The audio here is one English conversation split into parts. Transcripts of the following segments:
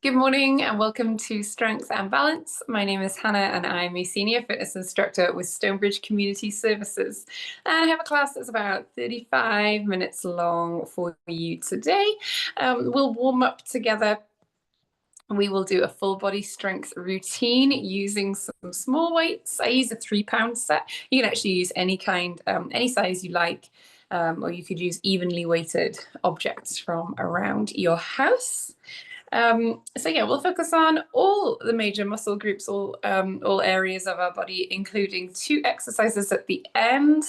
Good morning and welcome to Strength and Balance. My name is Hannah and I'm a senior fitness instructor with Stonebridge Community Services. And I have a class that's about 35 minutes long for you today. We'll warm up together. We will do a full body strength routine using some small weights. I use a 3-pound set. You can actually use any kind, any size you like, or you could use evenly weighted objects from around your house. So yeah, we'll focus on all the major muscle groups, all areas of our body, including 2 exercises at the end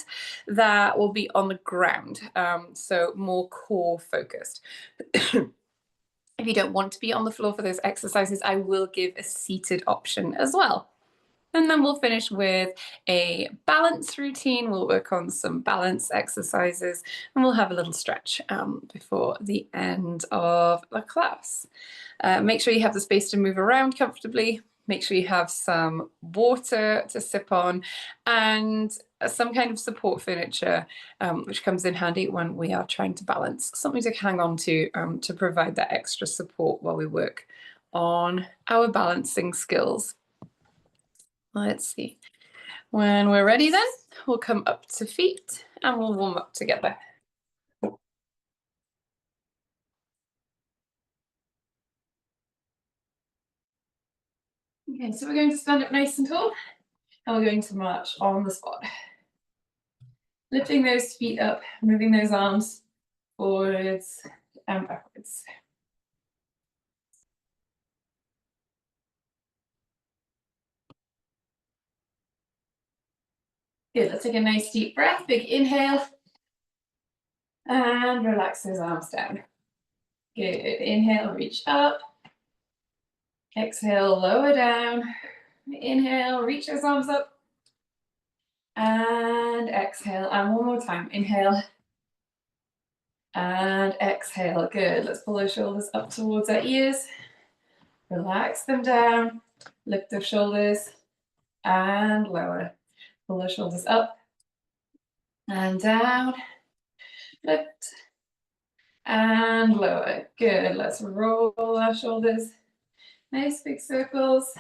that will be on the ground, so more core focused. If you don't want to be on the floor for those exercises, I will give a seated option as well. And then we'll finish with a balance routine. We'll work on some balance exercises and we'll have a little stretch before the end of the class. Make sure you have the space to move around comfortably. Make sure you have some water to sip on and some kind of support furniture, which comes in handy when we are trying to balance, something to hang on to provide that extra support while we work on our balancing skills. Let's see. When we're ready then, we'll come up to feet and we'll warm up together. Okay, so we're going to stand up nice and tall and we're going to march on the spot. Lifting those feet up, moving those arms forwards and backwards. Good, let's take a nice deep breath, big inhale. And relax those arms down. Good, inhale, reach up. Exhale, lower down. Inhale, reach those arms up. And exhale, and one more time, inhale. And exhale, good. Let's pull those shoulders up towards our ears. Relax them down, lift those shoulders and lower. Pull those shoulders up and down, lift and lower. Good, let's roll our shoulders. Nice big circles.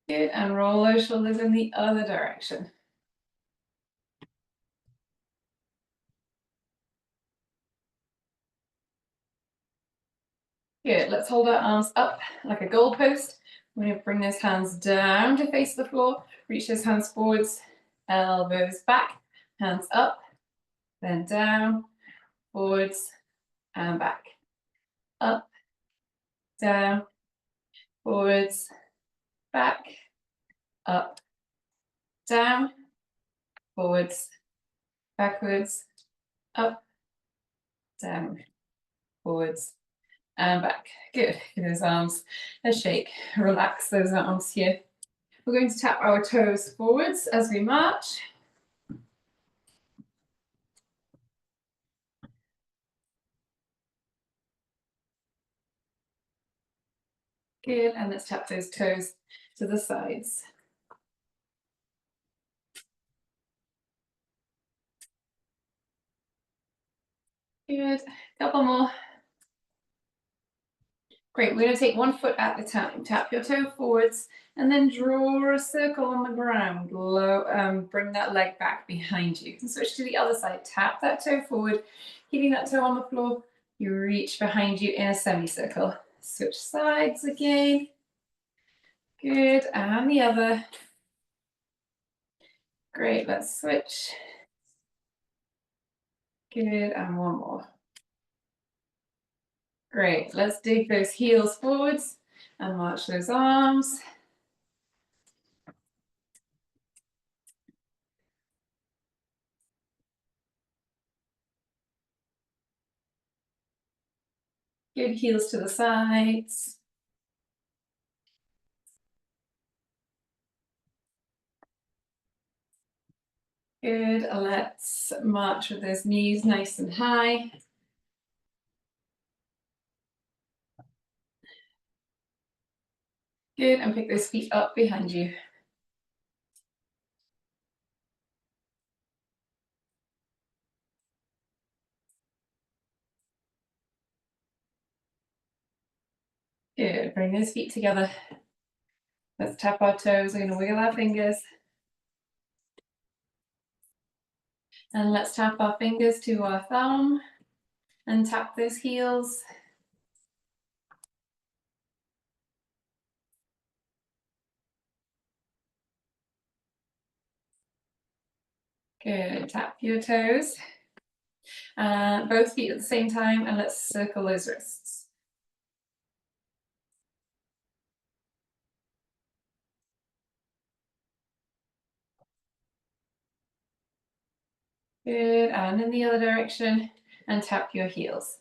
Good, and roll those shoulders in the other direction. Good, let's hold our arms up like a goalpost. We're going to bring those hands down to face the floor. Reach those hands forwards, elbows back, hands up, then down, forwards and back. Up, down, forwards, back, up, down, forwards, backwards, up, down, forwards, and back. Good. Give those arms a shake. Relax those arms here. We're going to tap our toes forwards as we march. Good. And let's tap those toes to the sides. Good. Couple more. Great, we're going to take one foot at a time. Tap your toe forwards and then draw a circle on the ground. Bring that leg back behind you. And switch to the other side. Tap that toe forward, keeping that toe on the floor. You reach behind you in a semicircle. Switch sides again. Good, and the other. Great, let's switch. Good, and one more. Great, let's dig those heels forwards and march those arms. Good, heels to the sides. Good, let's march with those knees nice and high. Good, and pick those feet up behind you. Good, bring those feet together. Let's tap our toes, we're gonna wiggle our fingers. And let's tap our fingers to our thumb and tap those heels. Good, tap your toes. Both feet at the same time, and let's circle those wrists. Good, and in the other direction, and tap your heels.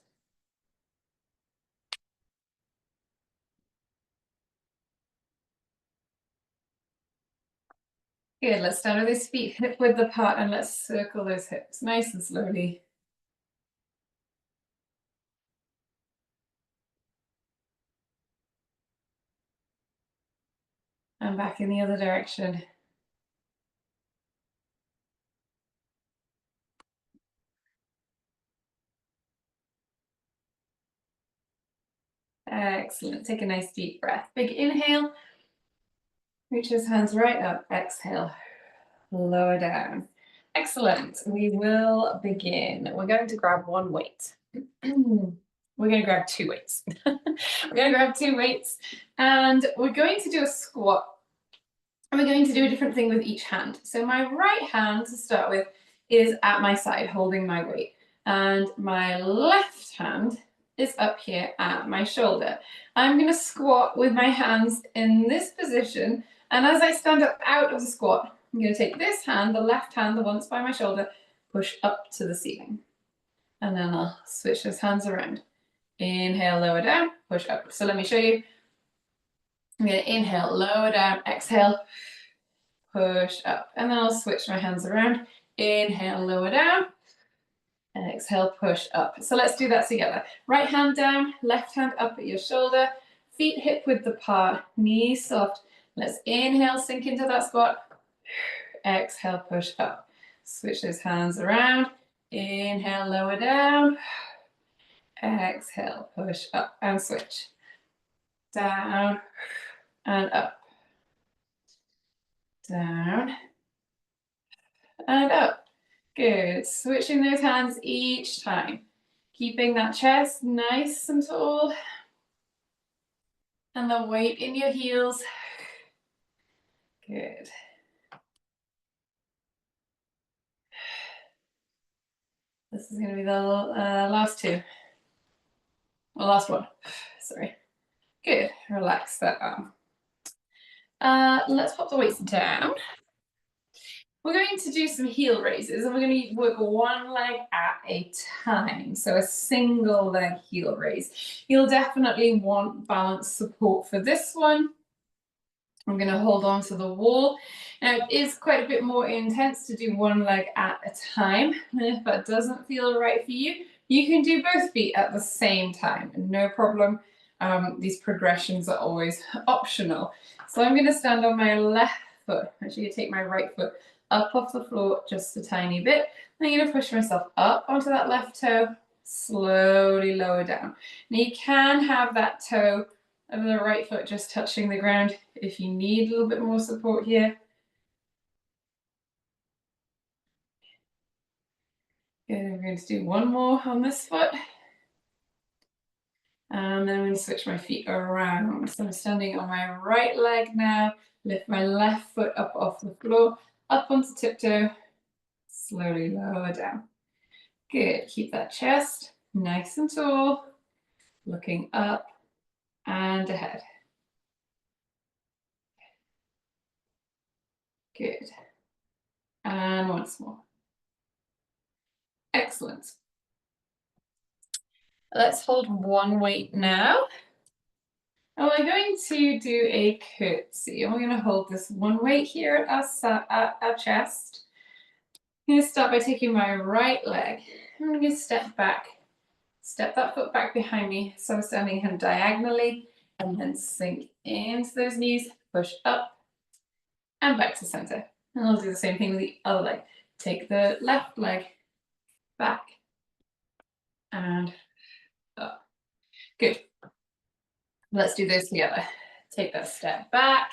Good, let's stand with those feet hip width apart and let's circle those hips nice and slowly. And back in the other direction. Excellent, take a nice deep breath. Big inhale, reach those hands right up, exhale, lower down. Excellent, we will begin. We're going to grab one weight. We're going to grab two weights. We're going to grab two weights and we're going to do a squat. And we're going to do a different thing with each hand. So my right hand to start with is at my side holding my weight. And my left hand is up here at my shoulder. I'm going to squat with my hands in this position. And as I stand up out of the squat, I'm going to take this hand, the left hand, the one that's by my shoulder, push up to the ceiling. And then I'll switch those hands around. Inhale, lower down, push up. So let me show you. I'm going to inhale, lower down, exhale, push up. And then I'll switch my hands around. Inhale, lower down. Exhale, push up. So let's do that together. Right hand down, left hand up at your shoulder, feet hip width apart, knees soft. Let's inhale, sink into that squat. Exhale, push up. Switch those hands around. Inhale, lower down. Exhale, push up and switch. Down and up. Down and up. Good. Switching those hands each time. Keeping that chest nice and tall. And the weight in your heels. Good. This is going to be the last two. Well, last one. Sorry. Good. Relax that arm. Let's pop the weights down. We're going to do some heel raises and we're going to work one leg at a time. So a single leg heel raise. You'll definitely want balance support for this one. I'm going to hold on to the wall. Now it is quite a bit more intense to do one leg at a time. And if that doesn't feel right for you, you can do both feet at the same time. No problem. These progressions are always optional. So I'm going to stand on my left foot. Actually, take my right foot up off the floor just a tiny bit. I'm going to push myself up onto that left toe, slowly lower down. Now you can have that toe of the right foot just touching the ground if you need a little bit more support here. Good, we're going to do one more on this foot. And then I'm going to switch my feet around. So I'm standing on my right leg now, lift my left foot up off the floor, up onto tiptoe, slowly lower down. Good, keep that chest nice and tall, looking up and ahead. Good. And once more. Excellent. Let's hold one weight now. And we're going to do a curtsy. And we're going to hold this one weight here at our chest. I'm going to start by taking my right leg. I'm going to step back. Step that foot back behind me. So I'm standing here diagonally and then sink into those knees, push up and back to center. And I'll do the same thing with the other leg. Take the left leg back and up. Good. Let's do this together. Take that step back,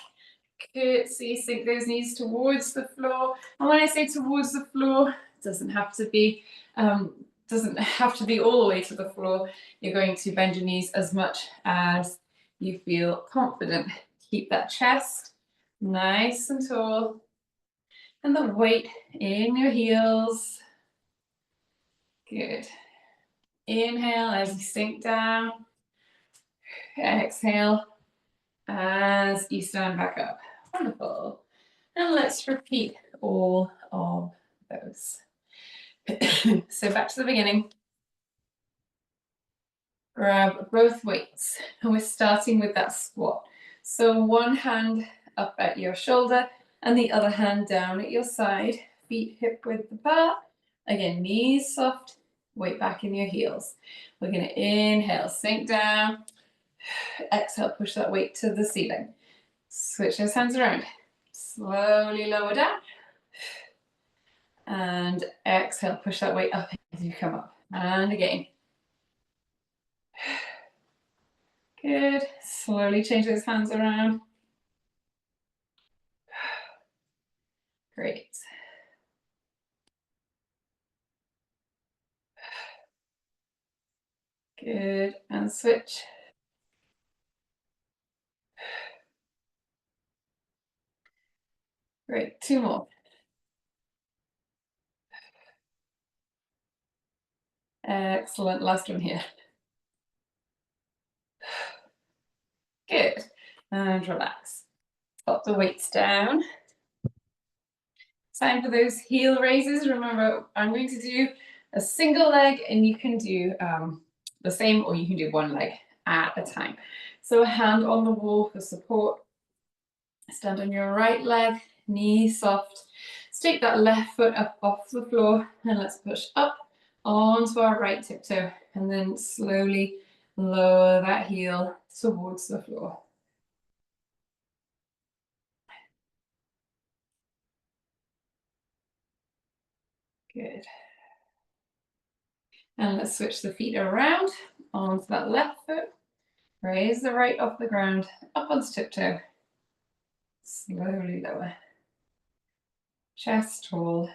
curtsy, sink those knees towards the floor. And when I say towards the floor, it doesn't have to be all the way to the floor. You're going to bend your knees as much as you feel confident. Keep that chest nice and tall, and the weight in your heels. Good. Inhale as you sink down. Exhale as you stand back up. Wonderful. And let's repeat all of those. So back to the beginning. Grab both weights, and we're starting with that squat. So one hand up at your shoulder and the other hand down at your side. Feet hip width apart. Again, knees soft, weight back in your heels. We're going to inhale, sink down. Exhale, push that weight to the ceiling. Switch those hands around. Slowly lower down. And exhale, push that weight up as you come up. And again. Good. Slowly change those hands around. Great. Good. And switch. Great. Two more. Excellent. Last one here. Good. And relax. Pop the weights down. Time for those heel raises. Remember, I'm going to do a single leg, and you can do the same, or you can do one leg at a time. So a hand on the wall for support. Stand on your right leg, knee soft. Let's take that left foot up off the floor, and let's push up onto our right tiptoe, and then slowly lower that heel towards the floor. Good. And let's switch the feet around onto that left foot. Raise the right off the ground, up onto tiptoe. Slowly lower. Chest tall.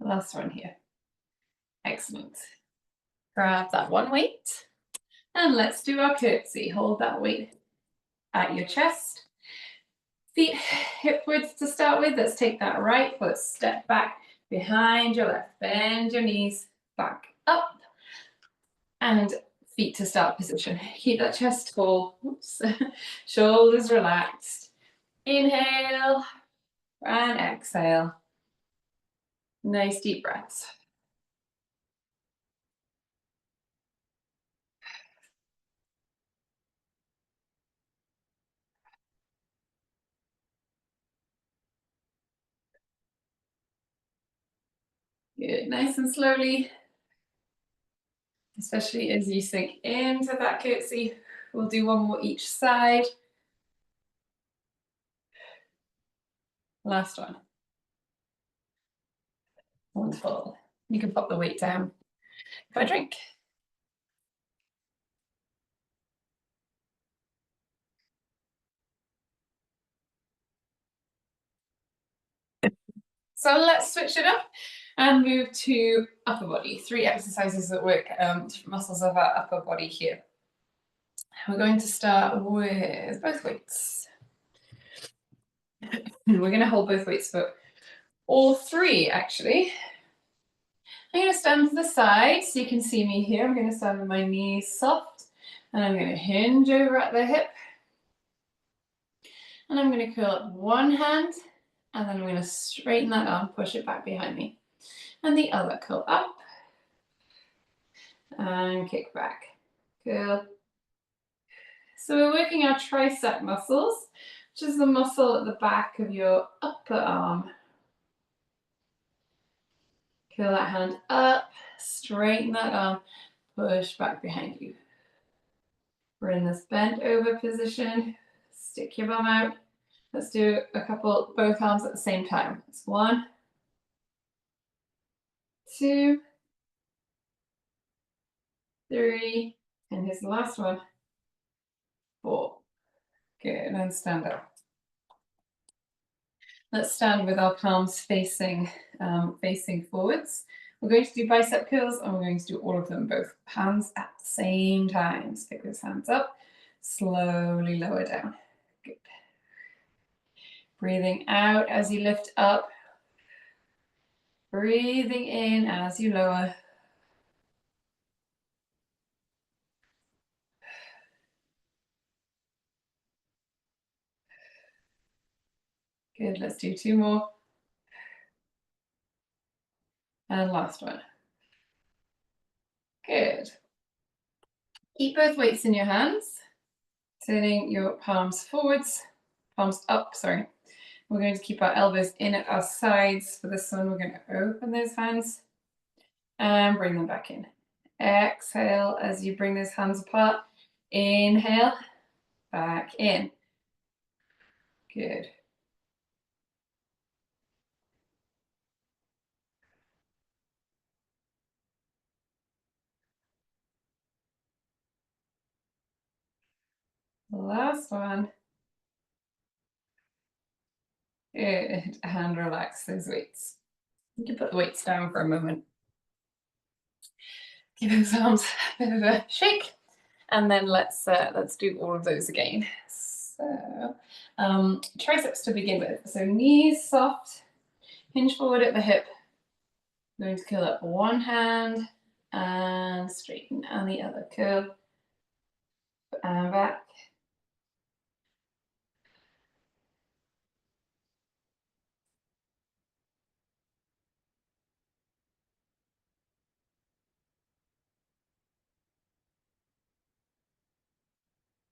Last one here. Excellent. Grab that one weight, and let's do our curtsy. Hold that weight at your chest. Feet hip width to start with. Let's take that right foot, step back behind your left. Bend your knees back up. And feet to start position. Keep that chest tall. Oops. Shoulders relaxed. Inhale and exhale. Nice deep breaths. Good. Nice and slowly, especially as you sink into that curtsy. We'll do one more each side. Last one. Wonderful. You can pop the weight down for a drink. So let's switch it up and move to upper body. 3 exercises that work different muscles of our upper body here. We're going to start with both weights. We're going to hold both weights for all 3, actually. I'm going to stand to the side so you can see me here. I'm going to stand with my knees soft, and I'm going to hinge over at the hip. And I'm going to curl up one hand, and then I'm going to straighten that arm, push it back behind me. And the other, curl up and kick back. Curl. So we're working our tricep muscles, which is the muscle at the back of your upper arm. Curl that hand up, straighten that arm, push back behind you. We're in this bent over position. Stick your bum out Let's do a couple, both arms at the same time. It's 1, 2, 3, and here's the last one, 4. Good, and stand up. Let's stand with our palms facing forwards. We're going to do bicep curls, and we're going to do all of them, both hands at the same time. So pick those hands up, slowly lower down. Good. Breathing out as you lift up. Breathing in as you lower. Good, let's do 2 more. And last one. Good. Keep both weights in your hands, turning your palms forwards, palms up, sorry. We're going to keep our elbows in at our sides. For this one, we're going to open those hands and bring them back in. Exhale as you bring those hands apart. Inhale, back in. Good. Last one. Good. And relax those weights. You can put the weights down for a moment. Give those arms a bit of a shake. And then let's do all of those again. So triceps to begin with. So knees soft, hinge forward at the hip. I'm going to curl up one hand and straighten, and the other curl and back.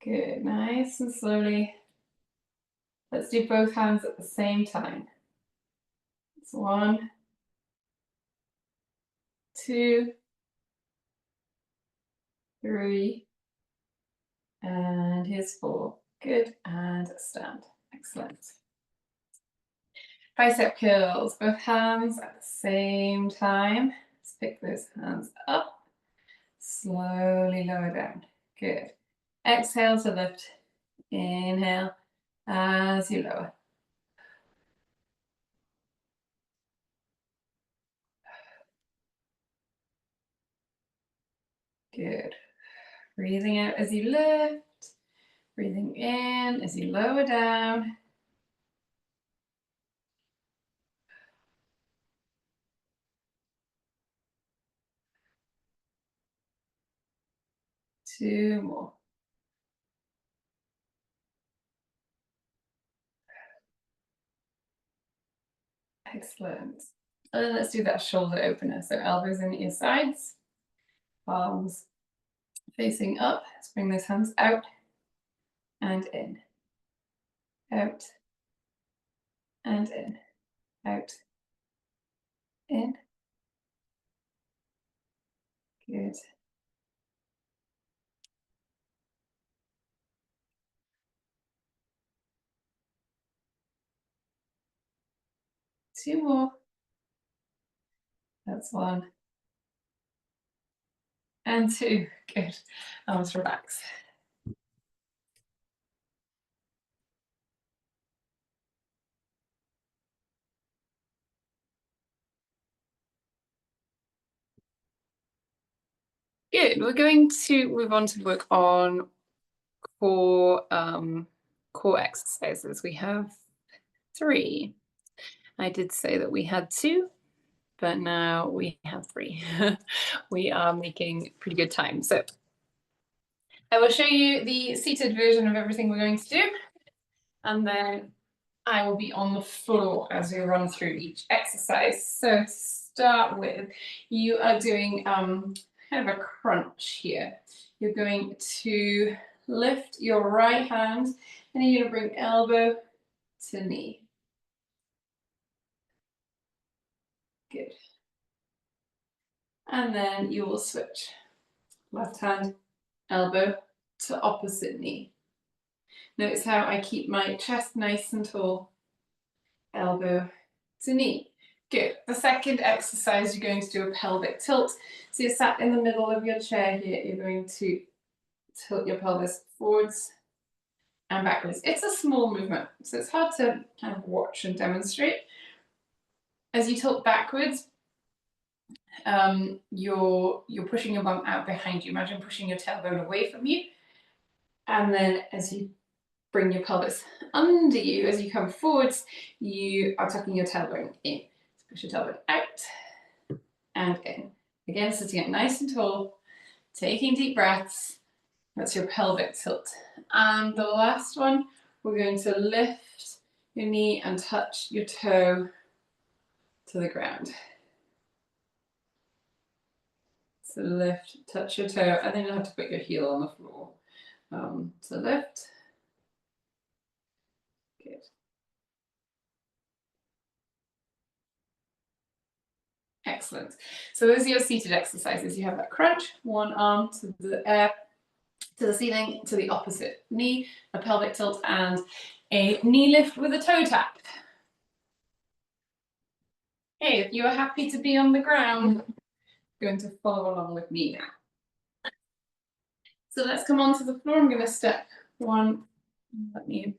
Good, nice and slowly. Let's do both hands at the same time. It's 1, 2, 3, and here's 4. Good, and stand. Excellent. Bicep curls, both hands at the same time. Let's pick those hands up, slowly lower down. Good. Exhale to lift. Inhale as you lower. Good. Breathing out as you lift. Breathing in as you lower down. Two more. Excellent. And then let's do that shoulder opener. So elbows in at your sides, palms facing up. Let's bring those hands out and in. Out and in. Out. In. Good. Two more. That's 1. And 2. Good. Arms relax. Good. We're going to move on to work on core exercises. We have 3. I did say that we had 2, but now we have 3. We are making pretty good time. So I will show you the seated version of everything we're going to do, and then I will be on the floor as we run through each exercise. So to start with, you are doing kind of a crunch here. You're going to lift your right hand, and you're going to bring elbow to knee. Good. And then you will switch. Left hand, elbow to opposite knee. Notice how I keep my chest nice and tall, elbow to knee. Good. The second exercise, you're going to do a pelvic tilt. So you're sat in the middle of your chair here. You're going to tilt your pelvis forwards and backwards. It's a small movement, so it's hard to kind of watch and demonstrate. As you tilt backwards, you're pushing your bum out behind you. Imagine pushing your tailbone away from you. And then as you bring your pelvis under you, as you come forwards, you are tucking your tailbone in. So push your tailbone out and in. Again, sitting up nice and tall, taking deep breaths. That's your pelvic tilt. And the last one, we're going to lift your knee and touch your toe to the ground. So lift, touch your toe, and then you'll have to put your heel on the floor. So lift. Good. Excellent. So those are your seated exercises. You have that crunch, one arm to the ceiling, to the opposite knee, a pelvic tilt, and a knee lift with a toe tap. Okay, if you are happy to be on the ground, you're going to follow along with me now. So let's come onto the floor. I'm going to step one. Let me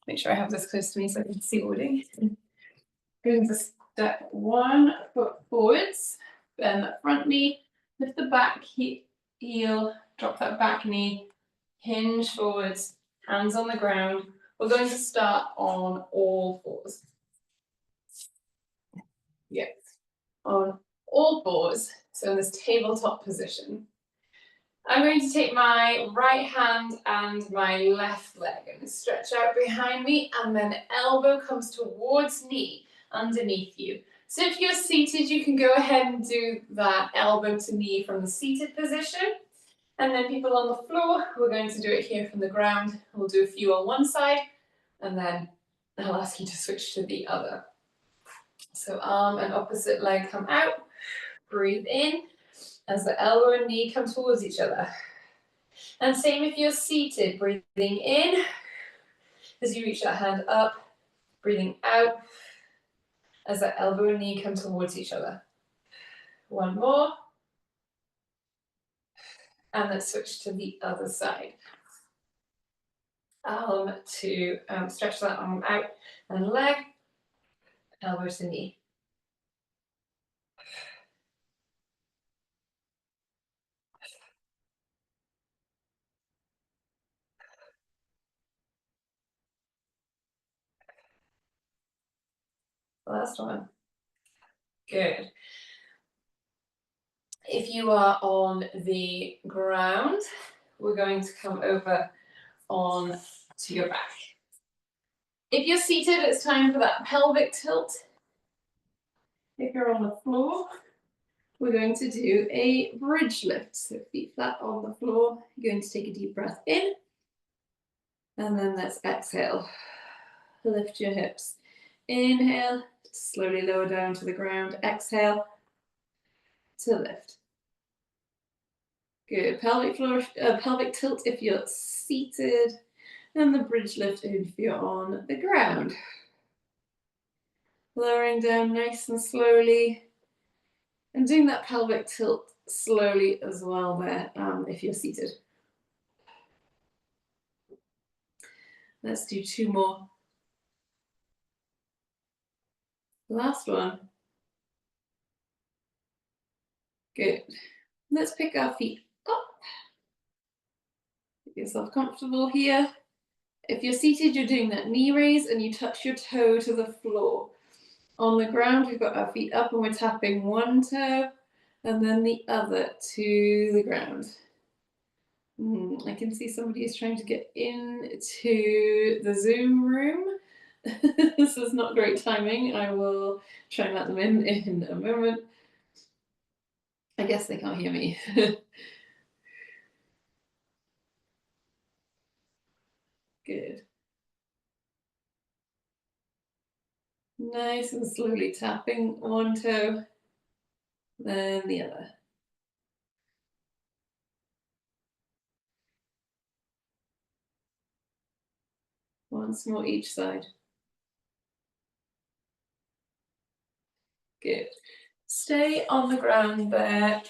make sure I have this close to me so I can see what we're doing. Going to step 1 foot forwards, bend that front knee, lift the back heel, drop that back knee, hinge forwards, hands on the ground. We're going to start on all fours. Yes, on all fours, so in this tabletop position. I'm going to take my right hand and my left leg and stretch out behind me, and then elbow comes towards knee underneath you. So if you're seated, you can go ahead and do that elbow to knee from the seated position. And then people on the floor, we're going to do it here from the ground. We'll do a few on one side, and then I'll ask you to switch to the other. So arm and opposite leg come out, breathe in as the elbow and knee come towards each other. And same if you're seated, breathing in as you reach that hand up, breathing out as that elbow and knee come towards each other. One more. And then switch to the other side. Arm to stretch that arm out and leg, elbow to knee. Last one. Good. If you are on the ground, we're going to come over on to your back. If you're seated, it's time for that pelvic tilt. If you're on the floor, we're going to do a bridge lift. So feet flat on the floor. You're going to take a deep breath in. And then let's exhale. Lift your hips. Inhale, slowly lower down to the ground. Exhale to lift. Good. Pelvic tilt if you're seated, and the bridge lift if you're on the ground. Lowering down nice and slowly, and doing that pelvic tilt slowly as well there if you're seated. Let's do 2 more. Last one. Good. Let's pick our feet up. Get yourself comfortable here. If you're seated, you're doing that knee raise and you touch your toe to the floor. On the ground, we've got our feet up and we're tapping one toe and then the other to the ground. I can see somebody is trying to get into the Zoom room. This is not great timing. I will try and let them in a moment. I guess they can't hear me. Good. Nice and slowly tapping one toe, then the other. Once more each side. Good. Stay on the ground there.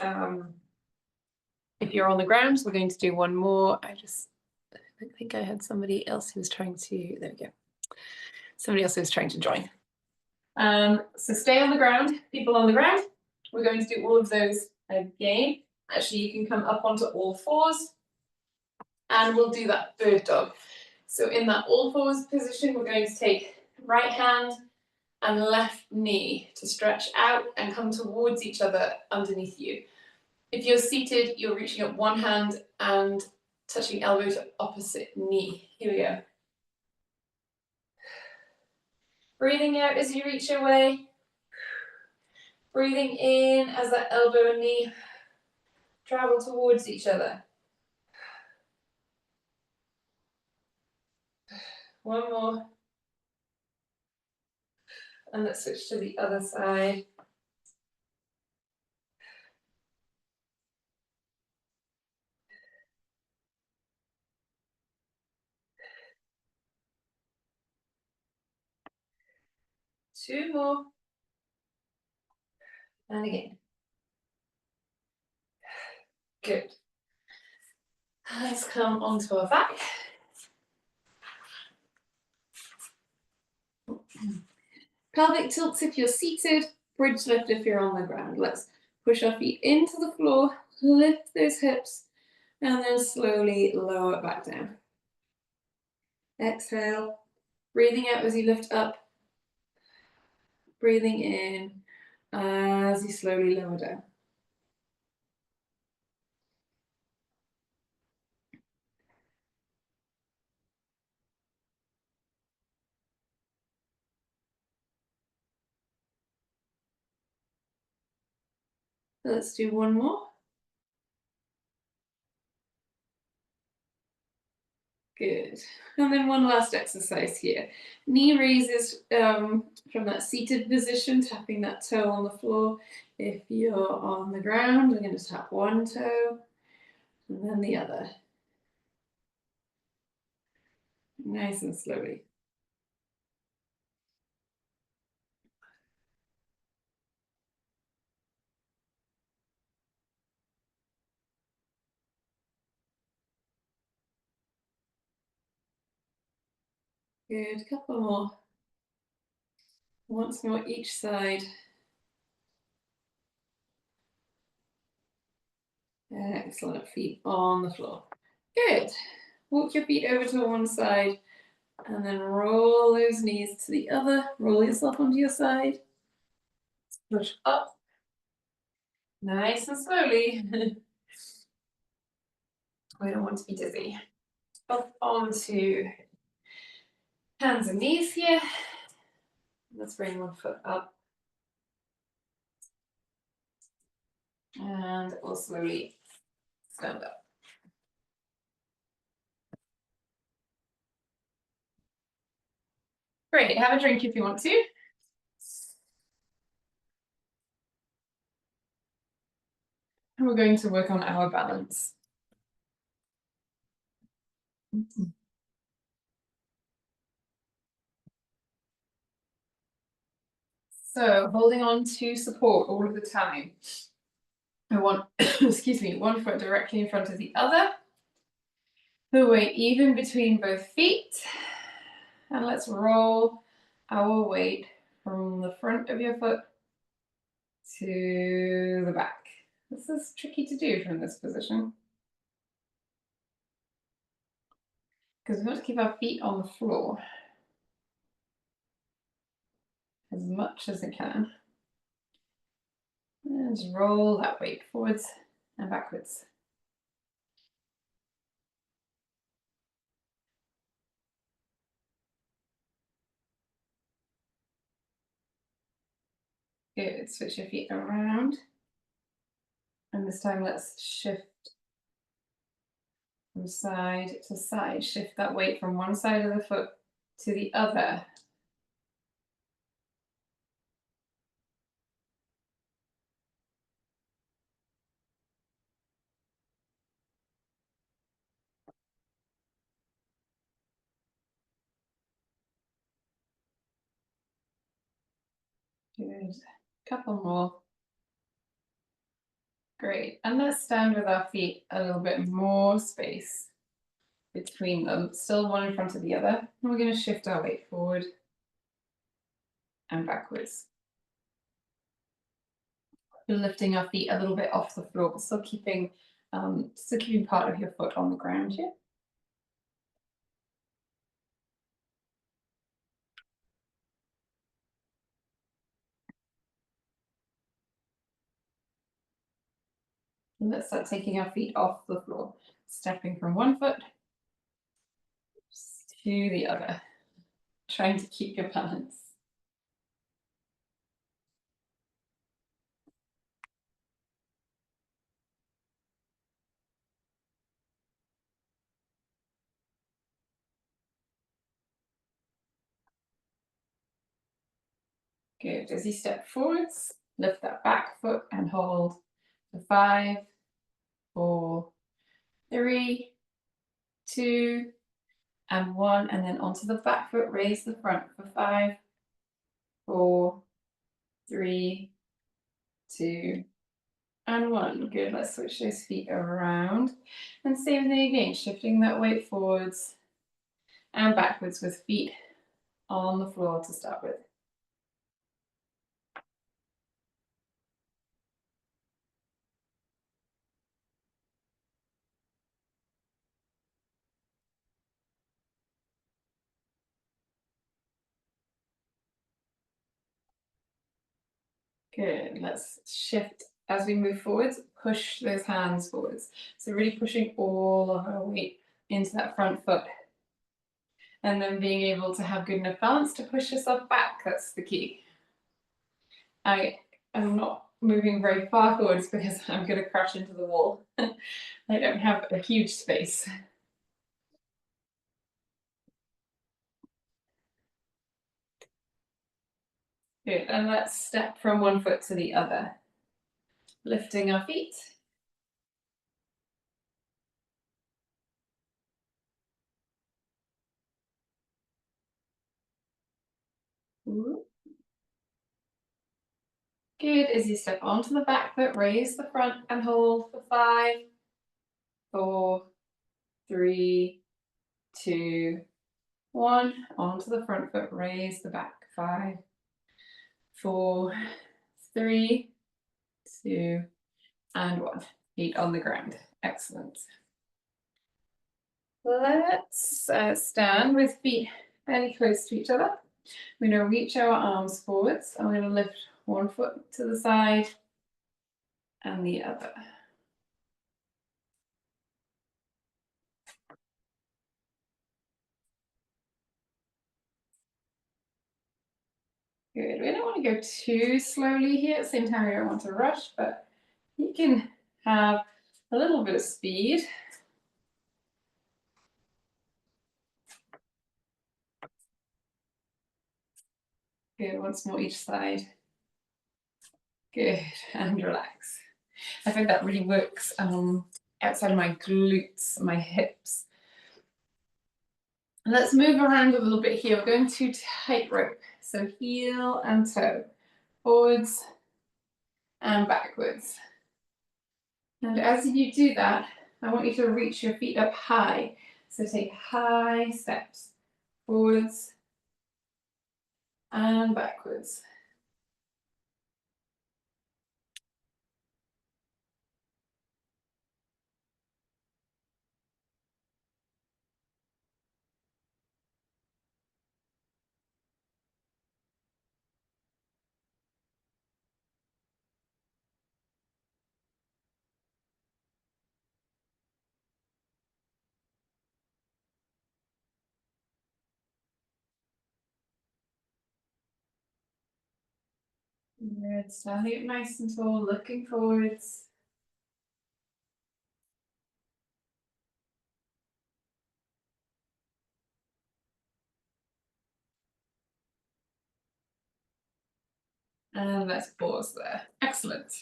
If you're on the ground, we're going to do one more. I think I had somebody else who was trying to, there we go. Somebody else who was trying to join. So stay on the ground, people on the ground. We're going to do all of those again. Actually, you can come up onto all fours and we'll do that bird dog. So in that all fours position, we're going to take right hand and left knee to stretch out and come towards each other underneath you. If you're seated, you're reaching up one hand and touching elbow to opposite knee. Here we go. Breathing out as you reach away. Breathing in as that elbow and knee travel towards each other. One more. And let's switch to the other side. Two more. And again. Good. Let's come onto our back. Pelvic tilts if you're seated, bridge lift if you're on the ground. Let's push our feet into the floor, lift those hips, and then slowly lower it back down. Exhale, breathing out as you lift up, breathing in as you slowly lower down. Let's do one more. Good. And then one last exercise here. Knee raises from that seated position, tapping that toe on the floor. If you're on the ground, I'm going to tap one toe and then the other. Nice and slowly. Good, couple more. Once more each side. Excellent, feet on the floor. Good. Walk your feet over to one side and then roll those knees to the other. Roll yourself onto your side. Push up. Nice and slowly. We don't want to be dizzy. Up onto hands and knees here. Let's bring one foot up. And we'll slowly stand up. Great, have a drink if you want to. And we're going to work on our balance. So holding on to support all of the time. I want, excuse me, one foot directly in front of the other. The weight even between both feet. And let's roll our weight from the front of your foot to the back. This is tricky to do from this position, because we want to keep our feet on the floor as much as we can. And just roll that weight forwards and backwards. Good, switch your feet around. And this time let's shift from side to side. Shift that weight from one side of the foot to the other. Good. Couple more. Great. And let's stand with our feet a little bit more space between them, still one in front of the other. And we're going to shift our weight forward and backwards. We're lifting our feet a little bit off the floor, but still keeping part of your foot on the ground here. And let's start taking our feet off the floor, stepping from one foot to the other, trying to keep your balance. Good. As you step forwards, lift that back foot and hold for 5, 4, 3, 2, and 1. And then onto the back foot, raise the front for 5, 4, 3, 2, and 1. Good. Let's switch those feet around. And same thing again, shifting that weight forwards and backwards with feet on the floor to start with. Good. Let's shift as we move forwards, push those hands forwards. So really pushing all of our weight into that front foot. And then being able to have good enough balance to push yourself back. That's the key. I am not moving very far forwards because I'm going to crash into the wall. I don't have a huge space. Good. And let's step from one foot to the other. Lifting our feet. Good. As you step onto the back foot, raise the front and hold for 5, 4, 3, 2, 1. Onto the front foot, raise the back. 5, 4, 3, 2, and 1. Feet on the ground. Excellent. Let's stand with feet fairly close to each other. We're going to reach our arms forwards. I'm going to lift one foot to the side and the other. Good. We don't want to go too slowly here. At the same time, we don't want to rush, but you can have a little bit of speed. Good. Once more each side. Good. And relax. I think that really works outside of my glutes, my hips. Let's move around a little bit here. We're going to tightrope. So heel and toe, forwards and backwards. And as you do that, I want you to reach your feet up high. So take high steps, forwards and backwards. Good. Standing up nice and tall, looking forwards. And let's pause there. Excellent.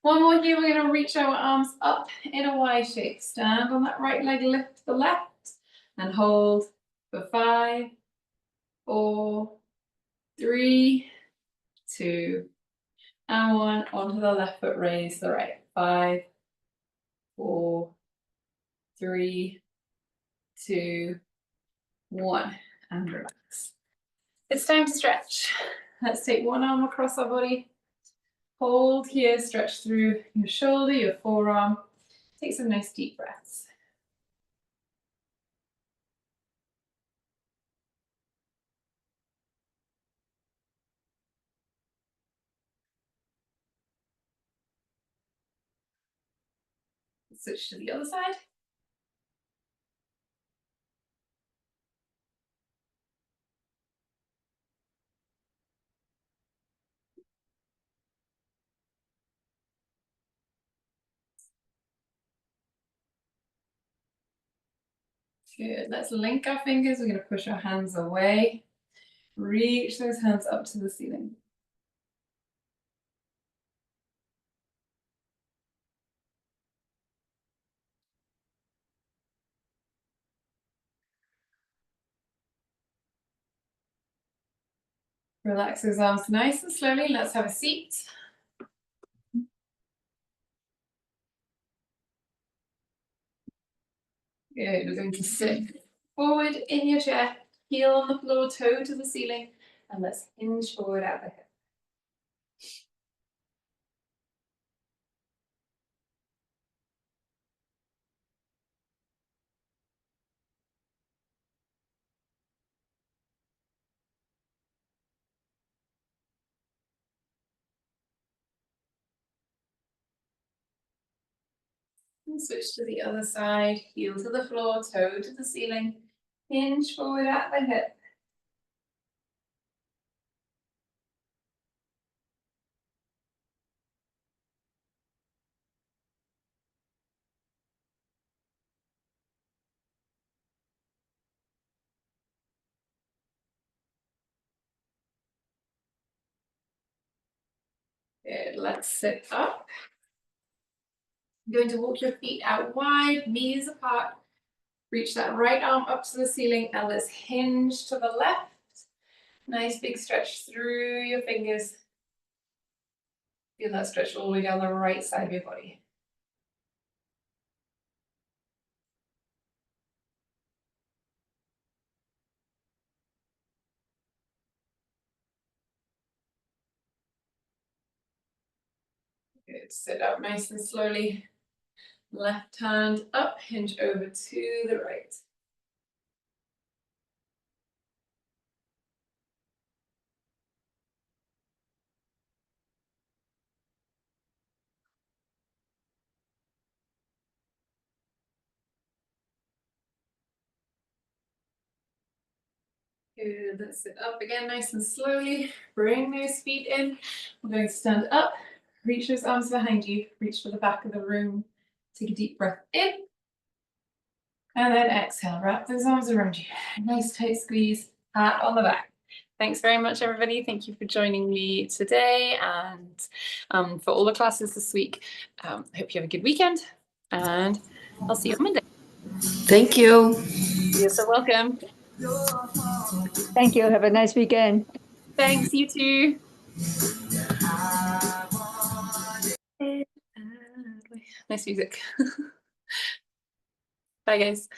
One more here, we're going to reach our arms up in a Y shape. Stand on that right leg, lift the left, and hold for 5, 4, 3, 2, and 1. Onto the left foot, raise the right. 5, 4, 3, 2, 1, and relax. It's time to stretch. Let's take one arm across our body. Hold here, stretch through your shoulder, your forearm. Take some nice deep breaths. Switch to the other side. Good. Let's link our fingers. We're going to push our hands away. Reach those hands up to the ceiling. Relax those arms nice and slowly. Let's have a seat. Good. We're going to sit forward in your chair, heel on the floor, toe to the ceiling, and let's hinge forward at the hip. And switch to the other side, heel to the floor, toe to the ceiling, hinge forward at the hip. Good. Let's sit up. You're going to walk your feet out wide, knees apart. Reach that right arm up to the ceiling and let's hinge to the left. Nice big stretch through your fingers. Feel that stretch all the way down the right side of your body. Good. Sit up nice and slowly. Left hand up, hinge over to the right. Good. Let's sit up again nice and slowly. Bring those feet in. We're going to stand up. Reach those arms behind you. Reach for the back of the room. Take a deep breath in. And then exhale. Wrap those arms around you. Nice tight squeeze. Pat on the back. Thanks very much, everybody. Thank you for joining me today and for all the classes this week. Hope you have a good weekend. And I'll see you on Monday. Thank you. You're so welcome. Thank you. Have a nice weekend. Thanks, you too. Nice music. Bye, guys.